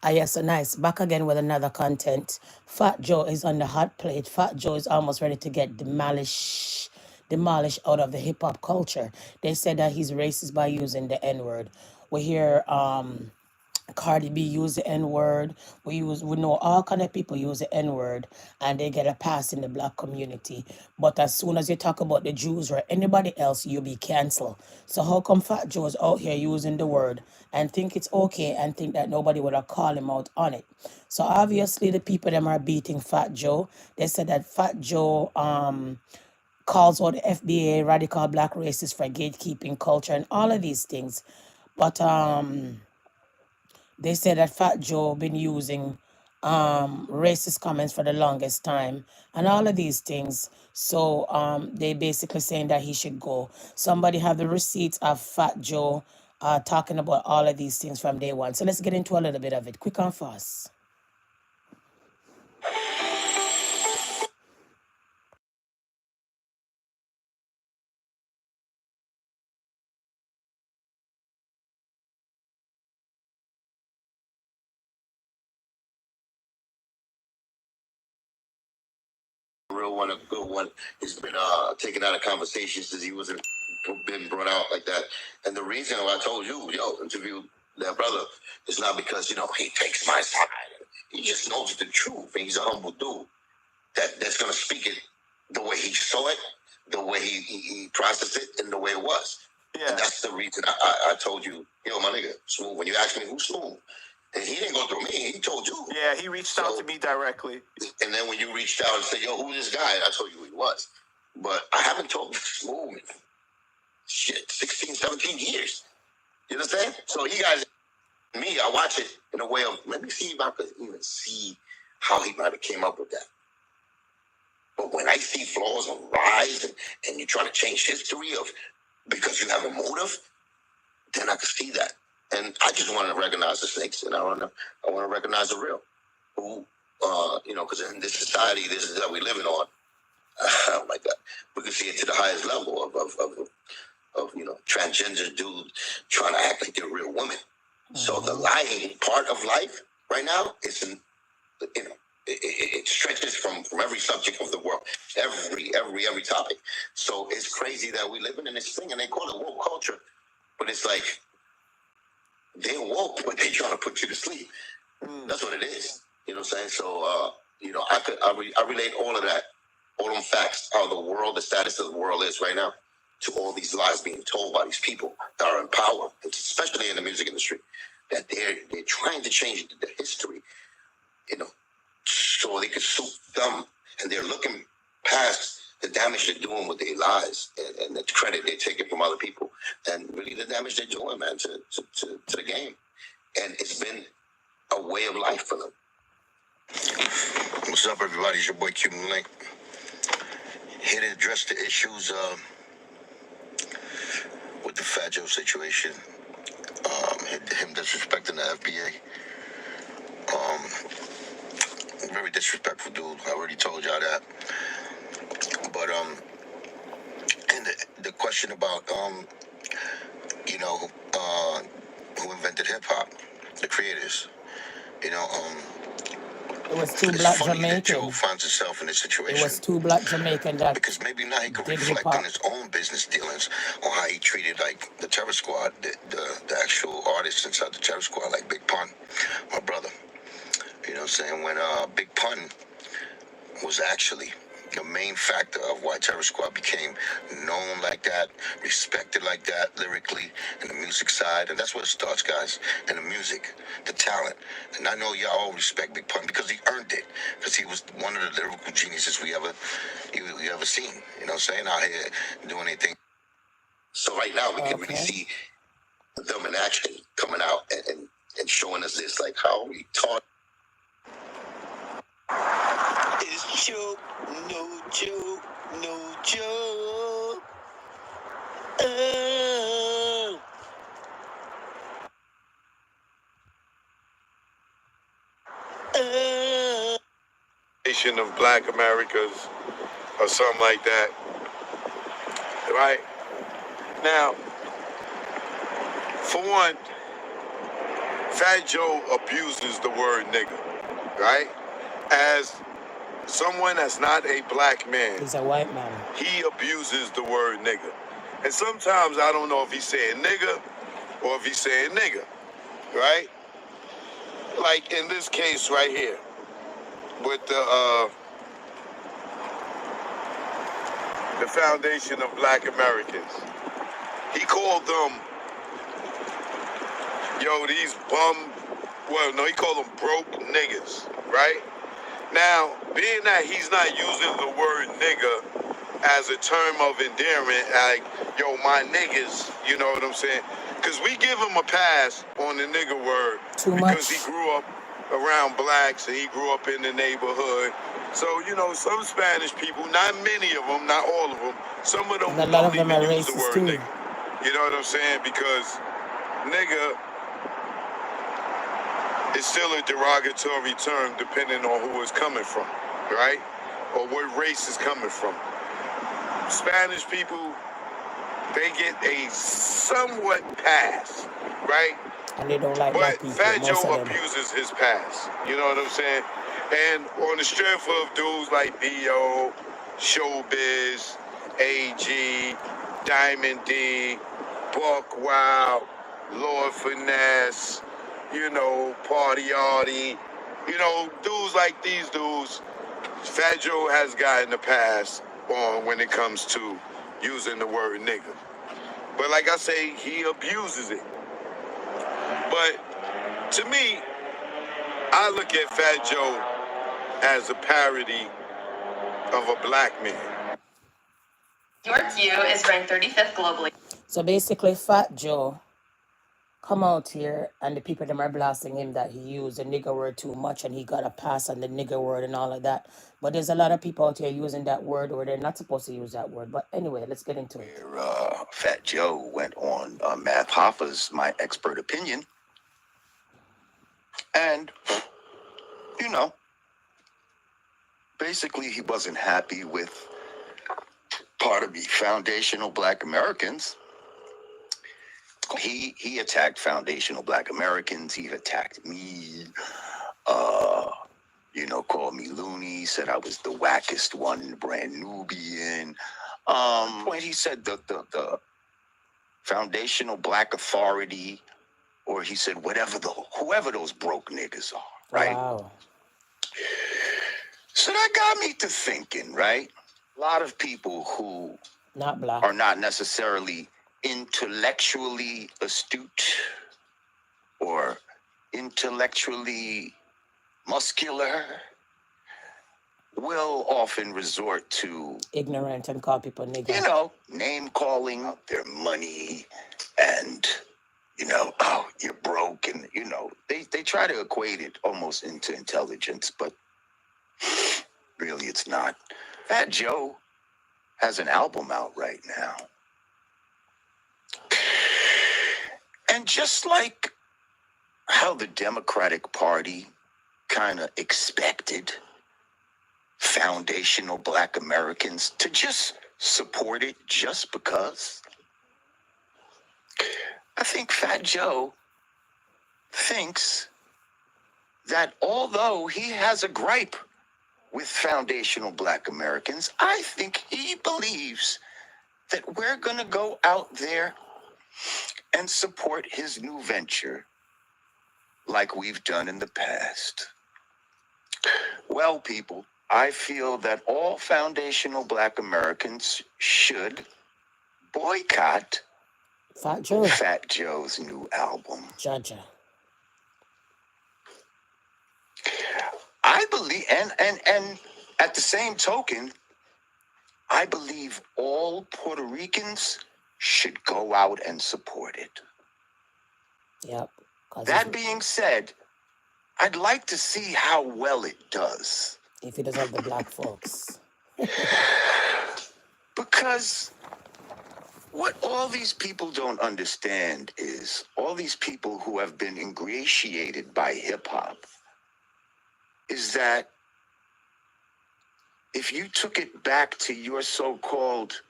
Ah, yes, so nice. Back again with another content. Fat Joe is on the hot plate. Fat Joe is almost ready to get demolished out of the hip hop culture. They said that he's racist by using the N word. We hear Cardi B use the N word. We know all kind of people use the N word and they get a pass in the black community. But as soon as you talk about the Jews or anybody else, you be cancelled. So how come Fat Joe is out here using the word and think it's okay and think that nobody would have called him out on it? So obviously the people them are beating Fat Joe. They said that Fat Joe calls out the FBA radical black racists for gatekeeping culture and all of these things. But they say that Fat Joe been using racist comments for the longest time and all of these things. So they basically saying that he should go. Somebody have the receipts of Fat Joe talking about all of these things from day one. So let's get into a little bit of it, quick and fast. Real one, a good one. He's been taken out of conversation since he wasn't been brought out like that. And the reason why I told you, interview that brother, is not because he takes my side. He just knows the truth, and he's a humble dude that's gonna speak it the way he saw it, the way he processed it, and the way it was. Yeah. And that's the reason I told you, my nigga, Smooth. When you asked me who's Smooth, and he didn't go through me. He told you. Yeah, he reached out to me directly. And then when you reached out and said, yo, who's this guy? And I told you who he was. But I haven't talked to Smooth in 16, 17 years. You understand? So he guys, me, I watch it in a way of, let me see if I could even see how he might have came up with that. But when I see flaws and rise and you're trying to change history of because you have a motive, then I can see that. And I just want to recognize the snakes, and I want to recognize the real. Who, because in this society, this is how we living on. Oh my God, we can see it to the highest level of transgender dudes trying to act like they're real women. Mm-hmm. So the lying part of life right now is, it stretches from every subject of the world, every topic. So it's crazy that we living in this thing, and they call it woke culture, but it's like they woke, but they trying to put you to sleep. That's what it is. You know what I'm saying? So I relate all of that, all them facts, how the status of the world is right now, to all these lies being told by these people that are in power, especially in the music industry, that they're trying to change the history, so they could suit them, and they're looking past the damage they're doing with their lies and the credit they're taking from other people, and really the damage they're doing, man, to the game. And it's been a way of life for them. What's up, everybody? It's your boy Cuban Link. Here to address the issues with the Fat Joe situation, him disrespecting the FBA. Very disrespectful dude. I already told y'all that. But and the question about who invented hip hop, the creators, It was two black Jamaicans. Joe finds himself in this situation. It was two black Jamaicans that because maybe now he could reflect on his own business dealings, on how he treated like the Terror Squad, the actual artists inside the Terror Squad, like Big Pun, my brother. You know what I'm saying? When Big Pun was actually the main factor of why Terror Squad became known like that, respected like that lyrically, in the music side. And that's where it starts, guys, in the music, the talent. And I know y'all all respect Big Pun because he earned it, because he was one of the lyrical geniuses we ever seen, you know what I'm saying, out here doing anything. So right now we can really see them in action coming out and showing us this, like how we taught. It's joke, no joke, no joke. Nation of Black Americas or something like that. Right? Now, for Fat Joe abuses the word nigga, right? As someone that's not a black man, He's a white man. he abuses the word nigga. And sometimes I don't know if he's saying nigga or if he's saying nigga, right? Like in this case right here with the Foundation of Black Americans. He called them, these he called them broke niggas, right? Now, being that he's not using the word nigga as a term of endearment, like, my niggas, you know what I'm saying? Because we give him a pass on the nigga word Too because he much. grew up around blacks and he grew up in the neighborhood. So, some Spanish people, not many of them, not all of them, some of them And a lot of don't them even are use the racist word too. nigga. You know what I'm saying? Because nigga is still a derogatory term depending on who it's coming from, right? Or what race is coming from. Spanish people, they get a somewhat pass, right? And they don't like black But people, Fat most of Joe them. abuses his pass. You know what I'm saying? And on the strength of dudes like B.O., Showbiz, A.G., Diamond D, Buck Wild, Lord Finesse, Party Artie, dudes like these dudes, Fat Joe has gotten a pass on when it comes to using the word nigga. But like I say, he abuses it. But to me, I look at Fat Joe as a parody of a black man. York View is ranked 35th globally. So basically, Fat Joe come out here and the people them are blasting him that he used the nigger word too much and he got a pass on the nigger word and all of that. But there's a lot of people out here using that word or they're not supposed to use that word. But anyway, let's get into it. Fat Joe went on Math Hoffa's My Expert Opinion. And, basically he wasn't happy with part of the foundational Black Americans. He attacked foundational Black Americans. He attacked me. Called me loony. Said I was the wackest one in the Brand Nubian. When he said the foundational Black authority, or he said whoever those broke niggas are, right? Wow. So that got me to thinking, right? A lot of people who Not black. are not necessarily intellectually astute or intellectually muscular will often resort to Ignorant and call people nigger. name calling, their money, and oh, you're broke, and they try to equate it almost into intelligence, but really it's not. Fat Joe has an album out right now. And just like how the Democratic Party kind of expected foundational Black Americans to just support it just because, I think Fat Joe thinks that although he has a gripe with foundational Black Americans, I think he believes that we're going to go out there and support his new venture like we've done in the past. Well, people, I feel that all foundational Black Americans should boycott Fat Joe. Fat Joe's new album. Jaja. I believe, and at the same token, I believe all Puerto Ricans should go out and support it. Yep. That being said, I'd like to see how well it does. If it doesn't have the black folks. Because what all these people don't understand is all these people who have been ingratiated by hip-hop is that if you took it back to your so-called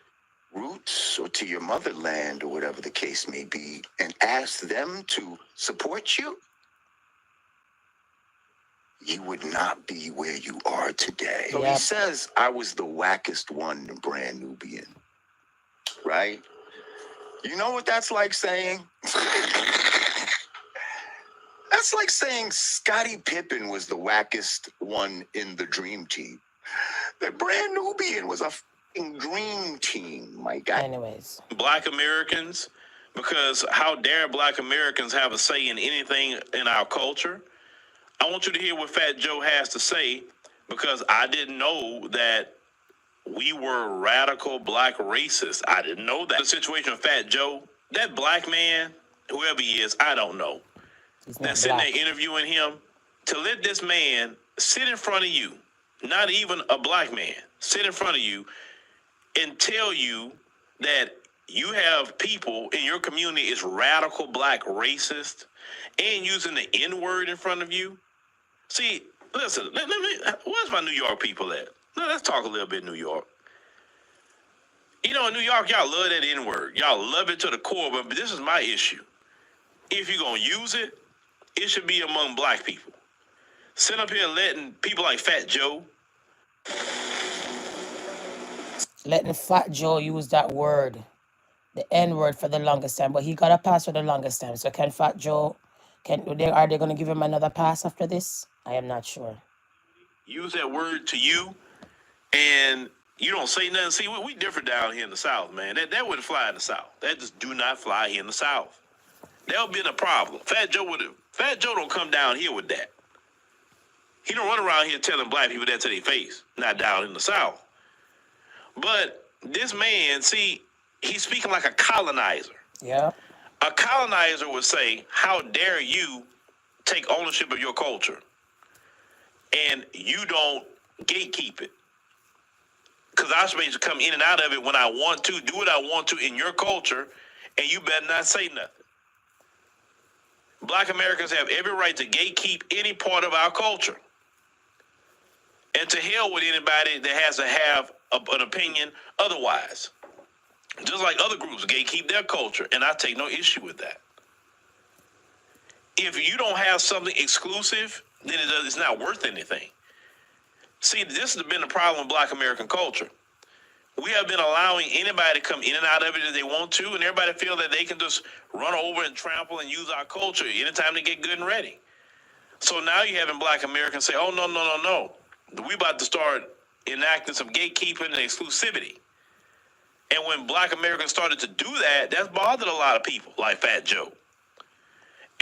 roots or to your motherland or whatever the case may be and asked them to support you, you would not be where you are today. So he Yep. says, I was the wackest one in Brand Nubian, right? You know what that's like saying? That's like saying Scottie Pippen was the wackest one in the Dream Team. The Brand Nubian was a fucking dream team, my guy. Anyways. Black Americans, because how dare Black Americans have a say in anything in our culture? I want you to hear what Fat Joe has to say, because I didn't know that we were radical Black racists. I didn't know that. The situation of Fat Joe, that black man, whoever he is, I don't know. He's They're not sitting black. there interviewing him. To let this man sit in front of you, not even a black man, sit in front of you and tell you that you have people in your community is radical Black racist and using the N-word in front of you. See, listen, let me, where's my New York people at? Let's talk a little bit New York. You know, in New York, y'all love that N-word. Y'all love it to the core, but this is my issue. If you're going to use it, it should be among black people. Sit up here letting people like Fat Joe. Letting Fat Joe use that word, the N-word, for the longest time, but he got a pass for the longest time. So can Fat Joe, are they going to give him another pass after this? I am not sure. Use that word to you, and you don't say nothing. See, we different down here in the South, man. That wouldn't fly in the South. That just do not fly here in the South. That would be a problem. Fat Joe don't come down here with that. He don't run around here telling black people that to their face. Not down in the South. But this man, see, he's speaking like a colonizer. Yeah. A colonizer would say, how dare you take ownership of your culture and you don't gatekeep it? Because I'm supposed to come in and out of it when I want to, do what I want to in your culture, and you better not say nothing. Black Americans have every right to gatekeep any part of our culture. And to hell with anybody that has to have an opinion otherwise. Just like other groups gatekeep their culture, and I take no issue with that. If you don't have something exclusive, then it's not worth anything. See, this has been the problem with Black American culture. We have been allowing anybody to come in and out of it as they want to, and everybody feel that they can just run over and trample and use our culture anytime they get good and ready. So now you're having Black Americans say, oh, no. We about to start enacting some gatekeeping and exclusivity. And when Black Americans started to do that, that's bothered a lot of people, like Fat Joe.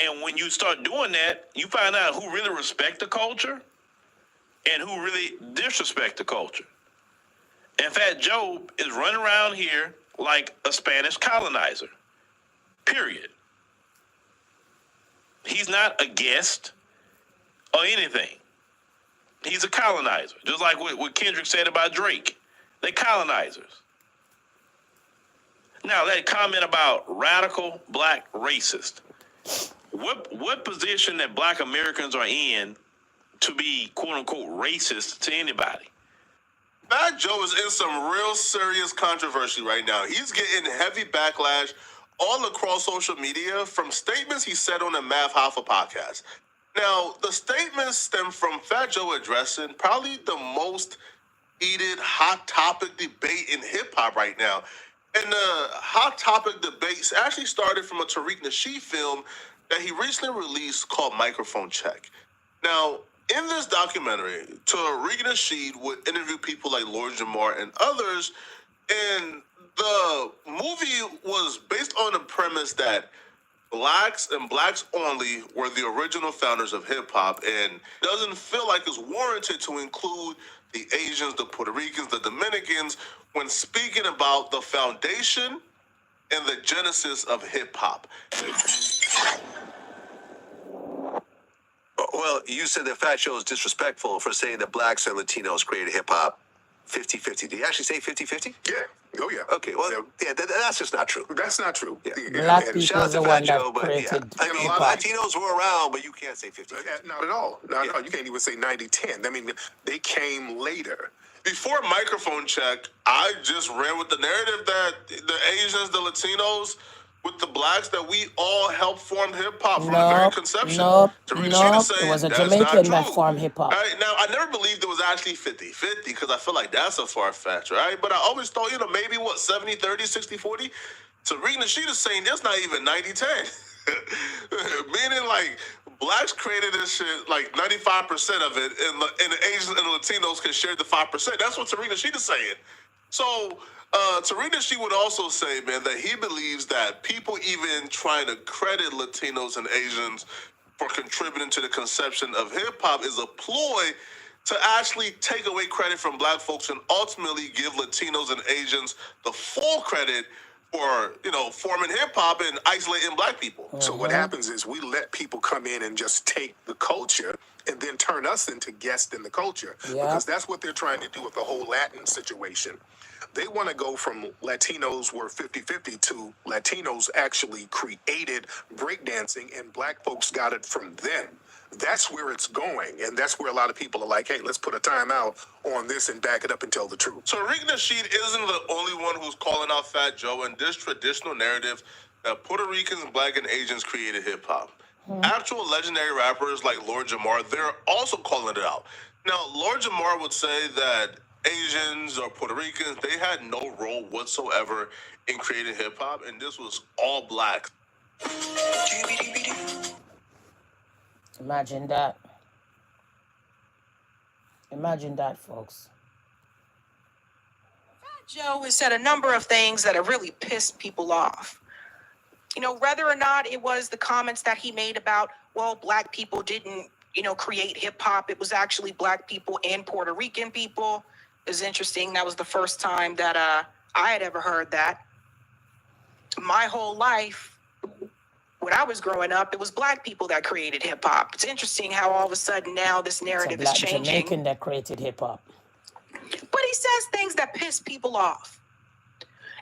And when you start doing that, you find out who really respect the culture and who really disrespect the culture. And Fat Joe is running around here like a Spanish colonizer, period. He's not a guest or anything. He's a colonizer, just like what Kendrick said about Drake. They colonizers. Now, that comment about radical Black racist, what position that Black Americans are in to be, quote-unquote, racist to anybody? Fat Joe is in some real serious controversy right now. He's getting heavy backlash all across social media from statements he said on the Math Hoffa podcast. Now, the statements stem from Fat Joe addressing probably the most heated hot topic debate in hip-hop right now. And the hot topic debates actually started from a Tariq Nasheed film that he recently released called Microphone Check. Now, in this documentary, Tariq Nasheed would interview people like Lord Jamar and others, and the movie was based on the premise that blacks and blacks only were the original founders of hip-hop, and doesn't feel like it's warranted to include the Asians, the Puerto Ricans, the Dominicans when speaking about the foundation and the genesis of hip-hop. Well, you said that Fat Joe is disrespectful for saying that blacks and Latinos created hip-hop 50-50. Did you actually say 50-50? Yeah. Oh, yeah. Okay, well, yeah, that's just not true. That's not true. Yeah. Black And people shout out is to the Fat one Joe, that but created I mean, hip-hop. Latinos were around, but you can't say 50-50. not at all. No, you can't even say 90-10. I mean, they came later. Before Microphone Check, I just ran with the narrative that the Asians, the Latinos, with the blacks that we all helped form hip hop from the very conception. Tarina Sheeta Nope. It saying was a that's not Jamaican true. that formed hip hop. Right? Now, I never believed it was actually 50-50 because I feel like that's a far fetch, right? But I always thought, maybe 70-30, 60-40. Tarina Sheeta saying that's not even 90-10. Meaning, like, blacks created this shit, like 95% of it, and the Asians and the Latinos can share the 5%. That's what Tarina Sheeta's saying. So, Tarina, she would also say, man, that he believes that people even trying to credit Latinos and Asians for contributing to the conception of hip hop is a ploy to actually take away credit from black folks and ultimately give Latinos and Asians the full credit for, forming hip hop and isolating black people. So what happens is we let people come in and just take the culture and then turn us into guests in the culture. Because that's what they're trying to do with the whole Latin situation. They want to go from Latinos were 50-50 to Latinos actually created breakdancing and black folks got it from them. That's where it's going. And that's where a lot of people are like, hey, let's put a timeout on this and back it up and tell the truth. So Tariq Nasheed isn't the only one who's calling out Fat Joe and this traditional narrative that Puerto Ricans, black, and Asians created hip hop. Actual legendary rappers like Lord Jamar, they're also calling it out. Now, Lord Jamar would say that Asians or Puerto Ricans, they had no role whatsoever in creating hip hop, and this was all black. Imagine that. Imagine that, folks. Joe has said a number of things that have really pissed people off. Whether or not it was the comments that he made about, well, black people didn't, create hip hop. It was actually black people and Puerto Rican people. It was interesting. That was the first time that I had ever heard that. My whole life, when I was growing up, it was black people that created hip hop. It's interesting how all of a sudden now this narrative is changing. Jamaican that created hip hop. But he says things that piss people off.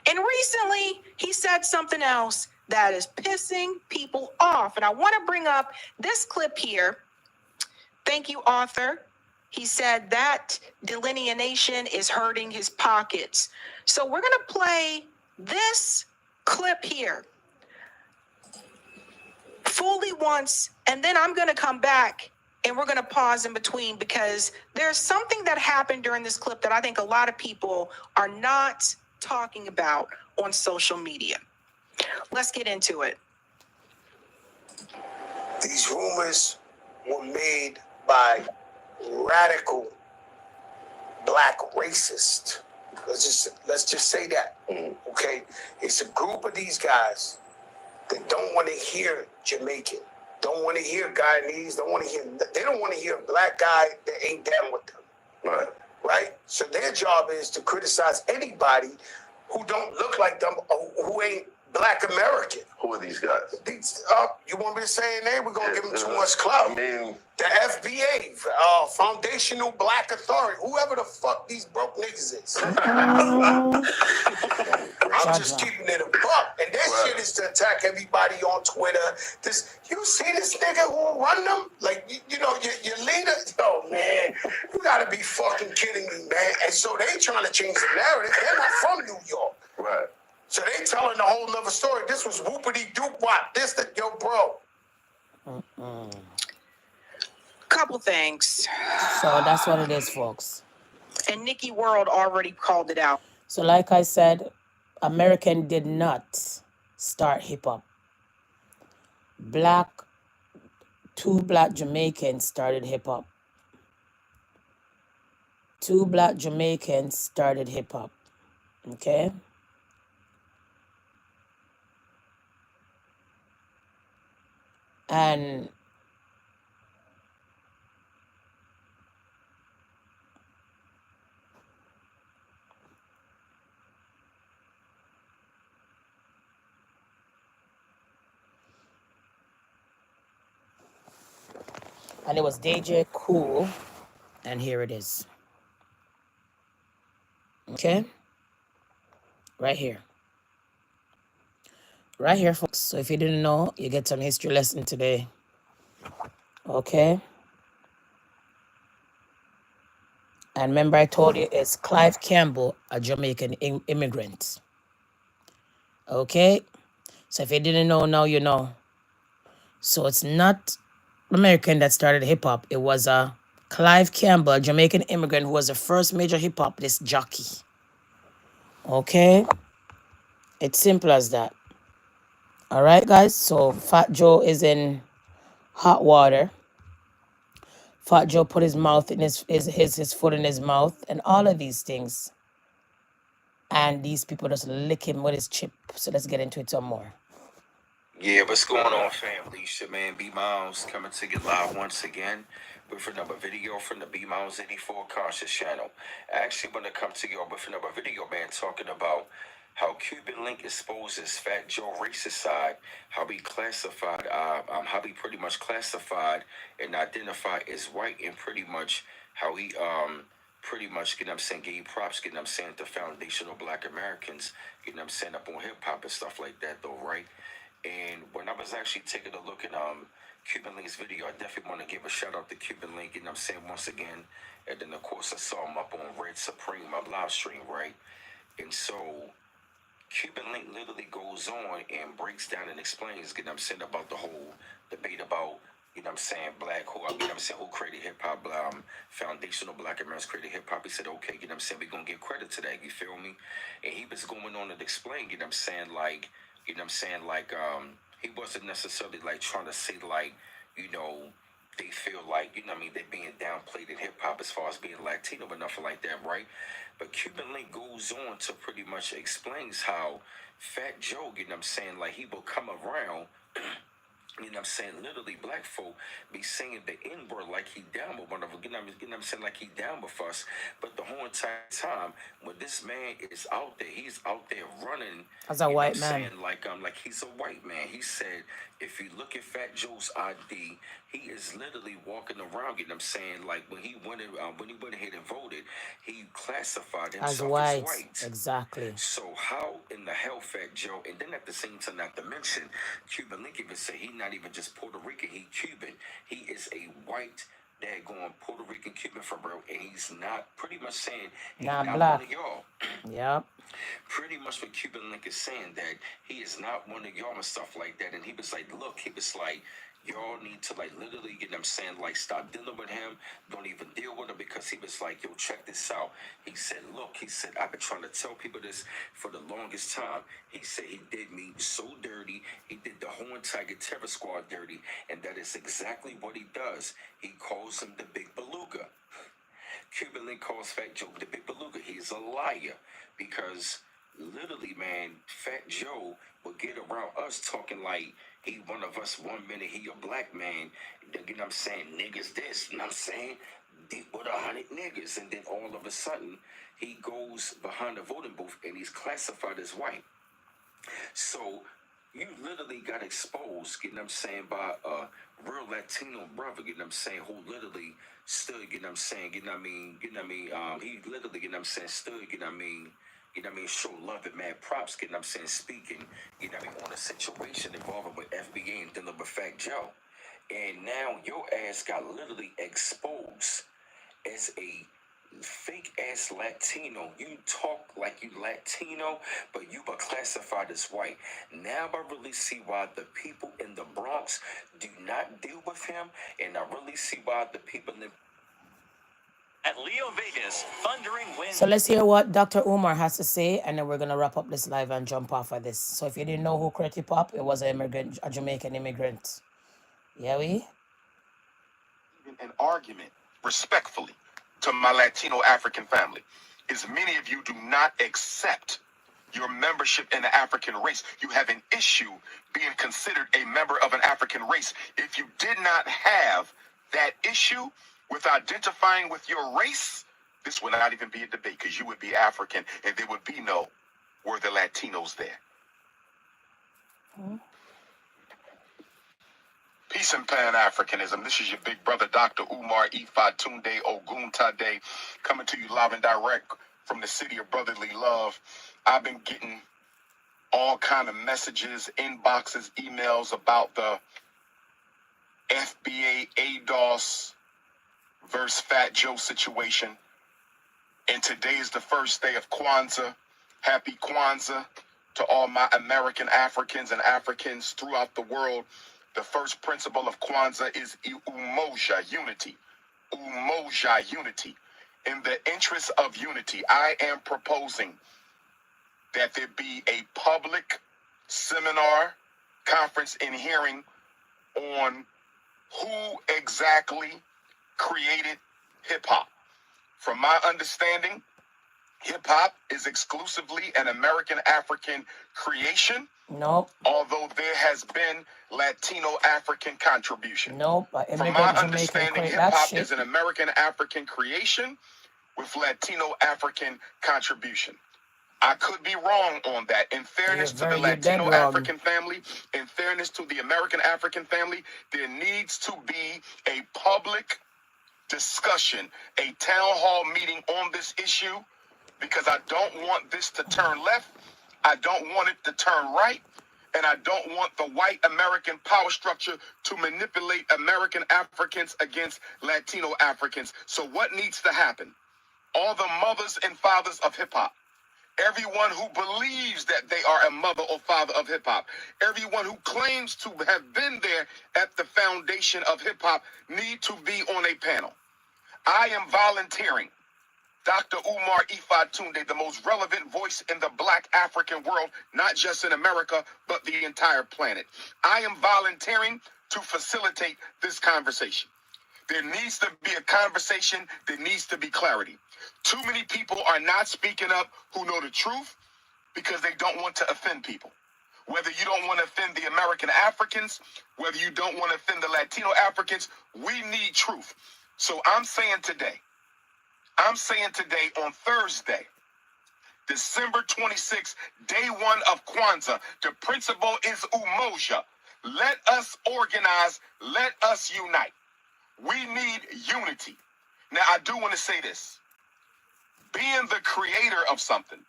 And recently, he said something else that is pissing people off. And I want to bring up this clip here. Thank you, author. He said that delineation is hurting his pockets. So we're going to play this clip here fully once, and then I'm going to come back and we're going to pause in between because there's something that happened during this clip that I think a lot of people are not talking about on social media. Let's get into it. These rumors were made by radical black racists. Let's just say that. Okay? It's a group of these guys that don't want to hear Jamaican, don't want to hear Guyanese, they don't want to hear a black guy that ain't down with them. Right? So their job is to criticize anybody who don't look like them or who ain't black American. Who are these guys? You want me to say their name? We're going to give them too much clout. The FBA, Foundational Black Authority, whoever the fuck these broke niggas is. I'm just keeping it a buck. And that shit is to attack everybody on Twitter. You see this nigga who run them? Like, your leader? Oh, man, you gotta be fucking kidding me, man. And so they trying to change the narrative. They're not from New York. Right. So they telling a whole nother story. This was whoopity-doop-wop. Yo, bro. Couple things. So that's what it is, folks. And Nikki World already called it out. So like I said, American did not start hip-hop. Two black Jamaicans started hip-hop. Two black Jamaicans started hip-hop. Okay? And it was DJ Cool, and here it is. Okay? Right here. Right here, folks. So if you didn't know, you get some history lesson today. Okay? And remember I told you it's Clive Campbell, a Jamaican immigrant. Okay? So if you didn't know, now you know. So it's not American that started hip hop. It was a Clive Campbell, a Jamaican immigrant who was the first major hip hop disc jockey. Okay? It's simple as that. All right, guys. So Fat Joe is in hot water. Fat Joe put his mouth in his foot in his mouth and all of these things. And these people just lick him with his chip. So let's get into it some more. Yeah, what's going on, family? It's your man B Miles coming to you live once again with another video from the B Miles 84 Conscious channel. I actually want to come to you with another video, man, talking about how Cuban Link exposes Fat Joe racist side, how he classified, how he pretty much classified and identified as white, and pretty much how he pretty much, you know what I'm saying, gave props, you know what I'm saying, to foundational Black Americans, you know what I'm saying, up on hip hop and stuff like that, though, right? And when I was actually taking a look at Cuban Link's video, I definitely want to give a shout out to Cuban Link, and I'm saying once again, and then of course I saw him up on Red Supreme, my live stream, right? And so Cuban Link literally goes on and breaks down and explains, you know what I'm saying, about the whole debate about, you know what I'm saying, black, who, you know what I'm saying, who created hip hop, foundational Black Americans created hip hop. He said, okay, you know what I'm saying, we're going to give credit to that, you feel me? And he was going on and explain, you know what I'm saying, like, you know what I'm saying, like, he wasn't necessarily, like, trying to say, like, you know, they feel like, you know what I mean, they're being downplayed in hip-hop as far as being Latino or nothing like that, right? But Cuban Link goes on to pretty much explains how Fat Joe, you know what I'm saying, like, he will come around, you know what I'm saying, literally black folk be saying the N-word like he down with one of them, you know what I'm saying, like he down with us. But the whole entire time, when this man is out there, he's out there running as a white man. Saying, like he's a white man. He said, if you look at Fat Joe's ID, he is literally walking around, you know what I'm saying, like when he went ahead and voted, he classified himself As white. as white. Exactly. So how in the hell Fat Joe, and then at the same time, not to mention, Cuban Link even say he's not even just Puerto Rican, he Cuban. He is a white daggone Puerto Rican Cuban for real, and he's not pretty much saying he's not black. one of y'all. Yep. Pretty much what Cuban Link is saying, that he is not one of y'all and stuff like that. And he was like, look, he was like, y'all need to, like, literally, you know what I'm saying, like, stop dealing with him. Don't even deal with him, because he was like, yo, check this out. He said, look, he said, I've been trying to tell people this for the longest time. He said he did me so dirty. He did the whole entire Terror Squad dirty. And that is exactly what he does. He calls him the Big Beluga. Cuban Link calls Fat Joe the Big Beluga. He's a liar, because literally, man, Fat Joe will get around us talking like he one of us. 1 minute he a black man, you know what I'm saying, niggas this, you know what I'm saying, deep with 100 niggas, and then all of a sudden he goes behind the voting booth and he's classified as white. So you literally got exposed, you know what I'm saying, by a real Latino brother, you know what I'm saying, who literally stood, you know what I'm saying, you know what I mean, he literally, you know what I'm saying, stood, you know what I mean, show love and mad props, you know what I'm saying, speaking, you know what I mean, on a situation involving with FBA and dealing with Fat Joe. And now your ass got literally exposed as a fake ass Latino. You talk like you Latino, but you were classified as white. Now I really see why the people in the Bronx do not deal with him, and I really see why the people in At Leo Vegas, Thundering Winds. So let's hear what Dr. Umar has to say, and then we're gonna wrap up this live and jump off of this. So if you didn't know who created hip hop, it was an immigrant, a Jamaican immigrant. Yeah, we? An argument, respectfully, to my Latino African family, is many of you do not accept your membership in the African race. You have an issue being considered a member of an African race. If you did not have that issue with identifying with your race, this would not even be a debate, because you would be African and there would be no were the Latinos there. Peace and Pan-Africanism. This is your big brother, Dr. Umar Ifa Tunde Oguntade, coming to you live and direct from the city of brotherly love. I've been getting all kind of messages, inboxes, emails about the FBA ADOS versus Fat Joe situation. And today is the first day of Kwanzaa. Happy Kwanzaa to all my American Africans and Africans throughout the world. The first principle of Kwanzaa is umoja, unity. Umoja, unity. In the interest of unity, I am proposing that there be a public seminar, conference, and hearing on who exactly created hip-hop. From my understanding, hip-hop is exclusively an American African creation. Nope. Although there has been Latino African contribution. Nope. From my understanding, hip-hop is an American African creation with Latino African contribution. I could be wrong on that. In fairness to the Latino African family, in fairness to the American African family, there needs to be a public discussion, a town hall meeting on this issue, because I don't want this to turn left. I don't want it to turn right. And I don't want the white American power structure to manipulate American Africans against Latino Africans. So what needs to happen? All the mothers and fathers of hip-hop, everyone who believes that they are a mother or father of hip-hop, everyone who claims to have been there at the foundation of hip-hop need to be on a panel. I am volunteering Dr. Umar Ifa Tunde, the most relevant voice in the Black African world, not just in America, but the entire planet. I am volunteering to facilitate this conversation. There needs to be a conversation. There needs to be clarity. Too many people are not speaking up who know the truth because they don't want to offend people. Whether you don't want to offend the American Africans, whether you don't want to offend the Latino Africans, we need truth. So I'm saying today on Thursday, December 26th, day one of Kwanzaa, the principle is umoja. Let us organize. Let us unite. We need unity. Now, I do want to say this. Being the creator of something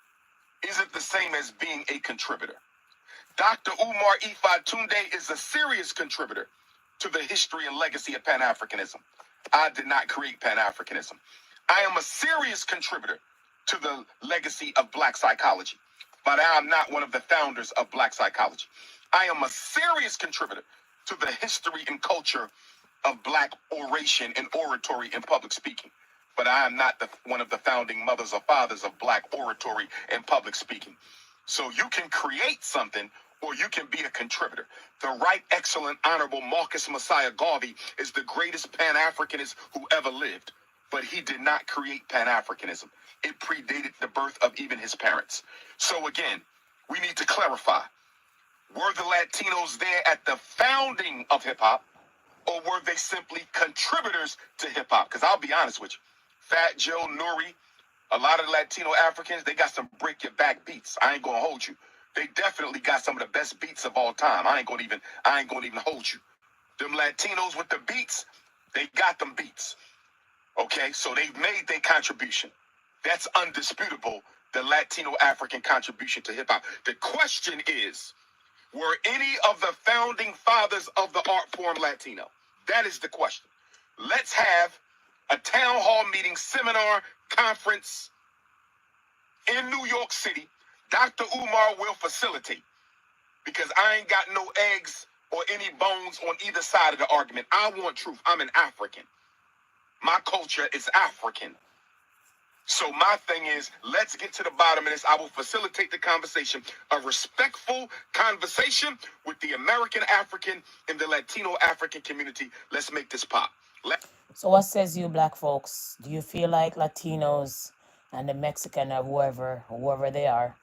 isn't the same as being a contributor. Dr. Umar Ifa Tunde is a serious contributor to the history and legacy of Pan-Africanism. I did not create Pan-Africanism. I am a serious contributor to the legacy of Black psychology, but I am not one of the founders of Black psychology. I am a serious contributor to the history and culture of Black oration and oratory and public speaking, but I am not one of the founding mothers or fathers of Black oratory and public speaking. So you can create something or you can be a contributor. The right, excellent, honorable Marcus Messiah Garvey is the greatest Pan-Africanist who ever lived. But he did not create Pan-Africanism. It predated the birth of even his parents. So again, we need to clarify. Were the Latinos there at the founding of hip-hop, or were they simply contributors to hip-hop? Because I'll be honest with you, Fat Joe, Nuri, a lot of Latino Africans, they got some break your back beats. I ain't gonna hold you. They definitely got some of the best beats of all time. I ain't gonna even hold you. Them Latinos with the beats, they got them beats. Okay, so they've made their contribution. That's undisputable, the Latino African contribution to hip-hop. The question is, were any of the founding fathers of the art form Latino? That is the question. Let's have a town hall meeting, seminar, conference in New York City. Dr. Umar will facilitate, because I ain't got no eggs or any bones on either side of the argument. I want truth. I'm an African. My culture is African. So my thing is, let's get to the bottom of this. I will facilitate the conversation, a respectful conversation with the American African and the Latino African community. Let's make this pop. So what says you, Black folks? Do you feel like Latinos and the Mexican or whoever they are,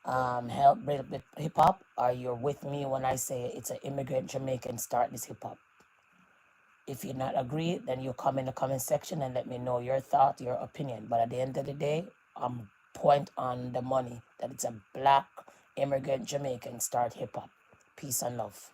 help build hip-hop? Or you're with me when I say it's an immigrant Jamaican start this hip-hop? If you're not agree, then you come in the comment section and let me know your thought, your opinion. But at the end of the day, I'm point on the money that it's a Black immigrant Jamaican start hip-hop. Peace and love.